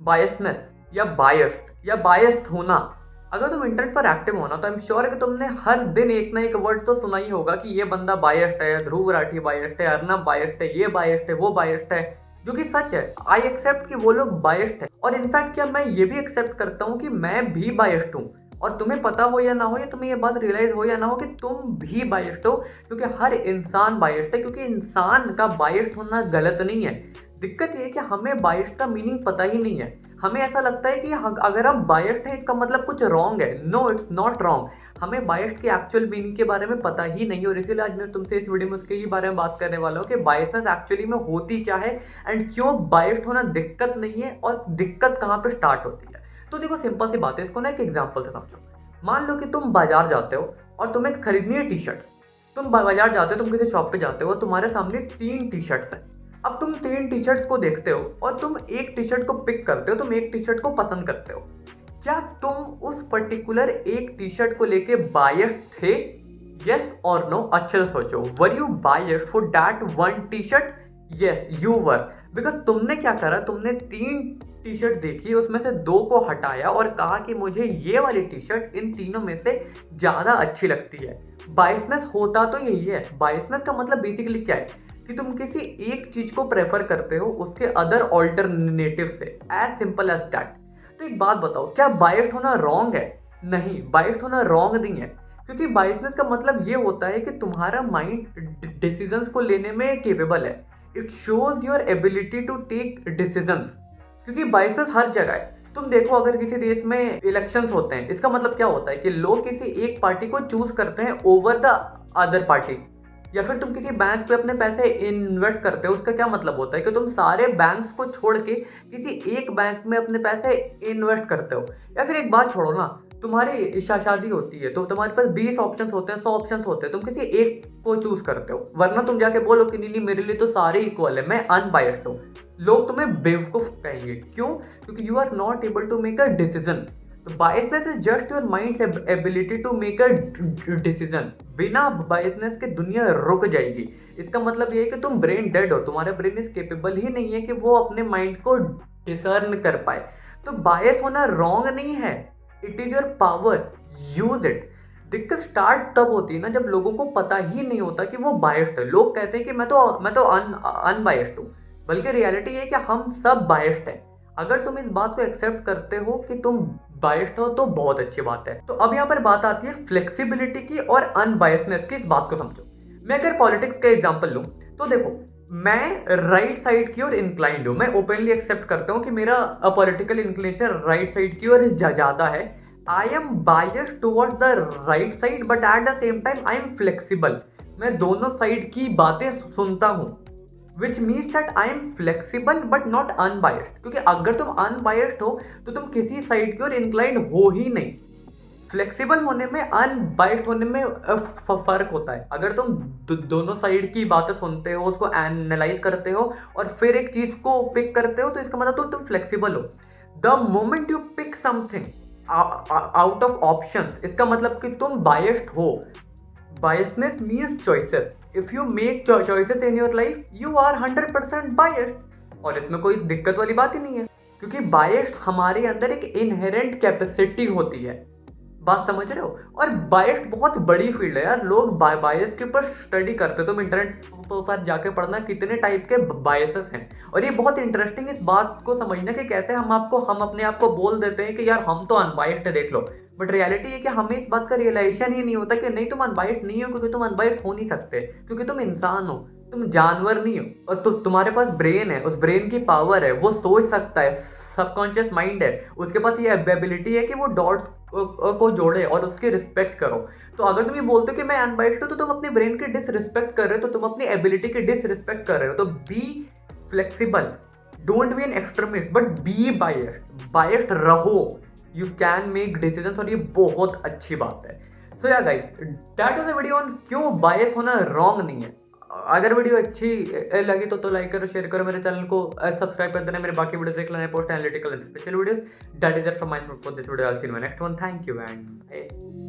Biasness या biased या biased होना, अगर तुम इंटरनेट पर एक्टिव हो ना तो आई एम श्योर कि तुमने हर दिन एक ना एक वर्ड तो सुना ही होगा कि ये बंदा बायस्ड है, ध्रुव राठी बायस्ड है, अर्नब बायस्ड है, ये बायस्ड है, वो बायस्ड है। जो कि सच है, आई एक्सेप्ट कि वो लोग बायस्ड है, और इनफैक्ट क्या मैं ये भी एक्सेप्ट करता हूँ कि मैं भी बायस्ड हूँ। और तुम्हें पता हो या ना हो, या तुम्हें ये बात रियलाइज हो या ना हो कि तुम भी बायस्ड हो, क्योंकि हर इंसान बायस्ड है, क्योंकि इंसान का बायस्ड होना गलत नहीं है। दिक्कत ये है कि हमें बायस्ड का मीनिंग पता ही नहीं है। हमें ऐसा लगता है कि अगर हम बायस्ड हैं इसका मतलब कुछ रॉन्ग है। No, it's not wrong. हमें बायस्ड की एक्चुअल मीनिंग के बारे में पता ही नहीं, और इसीलिए आज मैं तुमसे इस वीडियो में उसके ही बारे में बात करने वाला हूँ कि बायसनेस एक्चुअली में होती क्या है, एंड क्यों बायस्ड होना दिक्कत नहीं है, और दिक्कत कहाँ पे स्टार्ट होती है। तो देखो, सिंपल सी बात है, इसको ना एक एग्जाम्पल से समझो। मान लो कि तुम बाजार जाते हो और तुम्हें खरीदनी है टी शर्ट्स। तुम बाजार जाते हो, तुम किसी शॉप पे जाते हो, तुम्हारे सामने 3 टी शर्ट्स हैं। अब तुम 3 टी शर्ट्स को देखते हो और तुम एक टी शर्ट को पिक करते हो, तुम एक टी शर्ट को पसंद करते हो। क्या तुम उस पर्टिकुलर एक टी शर्ट को लेके बायस्ड थे? यस और नो, अच्छे से सोचो। Were you biased for that one T shirt? Yes you were. Because तुमने क्या करा, तुमने 3 टी शर्ट देखी, उसमें से 2 को हटाया और कहा कि मुझे ये वाली टी शर्ट इन तीनों में से ज्यादा अच्छी लगती है। बायसनेस होता तो यही है। बायसनेस का मतलब बेसिकली क्या है कि तुम किसी एक चीज को प्रेफर करते हो उसके अदर ऑल्टरनेटिव से, एज सिंपल एज दैट। तो एक बात बताओ, क्या बायस्ड होना रॉन्ग है? नहीं, बायस्ड होना रॉन्ग नहीं है, क्योंकि बायसनेस का मतलब ये होता है कि तुम्हारा माइंड डिसीजंस को लेने में केपेबल है। It shows your ability to take decisions, क्योंकि बायसनेस हर जगह है। तुम देखो, अगर किसी देश में इलेक्शंस होते हैं, इसका मतलब क्या होता है कि लोग किसी एक पार्टी को चूज करते हैं ओवर द अदर पार्टी। या फिर तुम किसी बैंक पे अपने पैसे इन्वेस्ट करते हो, उसका क्या मतलब होता है कि तुम सारे बैंक्स को छोड़ के किसी एक बैंक में अपने पैसे इन्वेस्ट करते हो। या फिर एक बात छोड़ो ना, तुम्हारी शादी होती है तो तुम्हारे पास 20 ऑप्शंस होते हैं, 100 ऑप्शंस होते हैं, तुम किसी एक को चूज करते हो, वरना तुम जाके बोलो कि नहीं नहीं, मेरे लिए तो सारे इक्वल है, मैं अनबायस्ड हूँ। लोग तुम्हें बेवकूफ कहेंगे। क्यों? क्योंकि you are not able to make a decision. तो biasness is just your mind's ability to make a decision. बिना बायसनेस के दुनिया रुक जाएगी। इसका मतलब ये है कि तुम ब्रेन डेड हो, तुम्हारा ब्रेन इस केपेबल ही नहीं है कि वो अपने माइंड को डिसर्न कर पाए। तो बायस होना रॉन्ग नहीं है, it is your power, use it. दिक्कत स्टार्ट तब होती है ना जब लोगों को पता ही नहीं होता कि वो बायस्ड है। लोग कहते हैं कि मैं तो अनबायस्ड हूँ, बल्कि रियलिटी ये है कि हम सब बायस्ड हैं। अगर तुम इस बात को एक्सेप्ट करते हो कि तुम बायस्ड हो तो बहुत अच्छी बात है। तो अब यहाँ पर बात आती है फ्लेक्सिबिलिटी की और अनबायसनेस की। इस बात को समझो। मैं अगर पॉलिटिक्स का एग्जांपल लूं तो देखो, मैं राइट साइड की ओर इंक्लाइंड हूं। मैं ओपनली एक्सेप्ट करता हूं कि मेरा पॉलिटिकल इंक्लिनेशन राइट साइड की ओर ज्यादा है। I am biased towards the right side, but at the same time I am flexible. मैं दोनों साइड की बातें सुनता हूं, which means that I am flexible but not unbiased. क्योंकि अगर तुम अनबायस्ड हो तो तुम किसी साइड की ओर इंक्लाइंड हो ही नहीं। फ्लेक्सिबल होने में, अनबायस्ड होने में फर्क होता है। अगर तुम दोनों साइड की बातें सुनते हो, उसको एनालाइज करते हो और फिर एक चीज को पिक करते हो, तो इसका मतलब तो तुम फ्लेक्सिबल हो। The moment you pick something out of options, इसका मतलब कि तुम बायस्ड हो। Biasness means choices. If you make choices in your life, you are 100% biased. और इसमें कोई दिक्कत वाली बात ही नहीं है, क्योंकि बायस्ड हमारे अंदर एक इनहेरेंट कैपेसिटी होती है। बात समझ रहे हो? और बायस्ड बहुत बड़ी फील्ड है यार। लोग बायस के ऊपर स्टडी करते हो, तुम इंटरनेट पर जाके पढ़ना कितने टाइप के बायसेस हैं। और ये बहुत इंटरेस्टिंग इस बात को समझना कि कैसे हम अपने आप को बोल देते हैं कि यार हम तो अनबायस्ड है, देख लो। बट रियलिटी है कि हमें इस बात का रियलाइजेशन ही नहीं होता कि नहीं, तुम अनबायस्ड नहीं हो, क्योंकि तुम अनबायस्ड हो नहीं सकते, क्योंकि तुम इंसान हो, तुम जानवर नहीं हो। और तुम्हारे पास ब्रेन है, उस ब्रेन की पावर है, वो सोच सकता है, सबकॉन्शियस माइंड है, उसके पास ये एबिलिटी है कि वो डॉट्स को जोड़े और उसकी रिस्पेक्ट करो। तो अगर तुम ये बोलते हो कि मैं अनबायस्ड हूं, तो तुम अपने ब्रेन की डिसरिस्पेक्ट कर रहे हो, तो तुम अपनी एबिलिटी की डिसरिस्पेक्ट कर रहे हो। तो be flexible, don't be an extremist, but be biased. Biased रहो, यू कैन मेक डिसीजंस, और ये बहुत अच्छी बात है। सो या guys, that was the video on क्यों बायस होना रॉन्ग नहीं है। अगर वीडियो अच्छी लगी तो लाइक करो, शेयर करो, मेरे चैनल को सब्सक्राइब कर देना। मेरे बाकी वीडियो देख लेना, post analytical and special videos. That is it from my for this video. I will see you in next one. Thank you and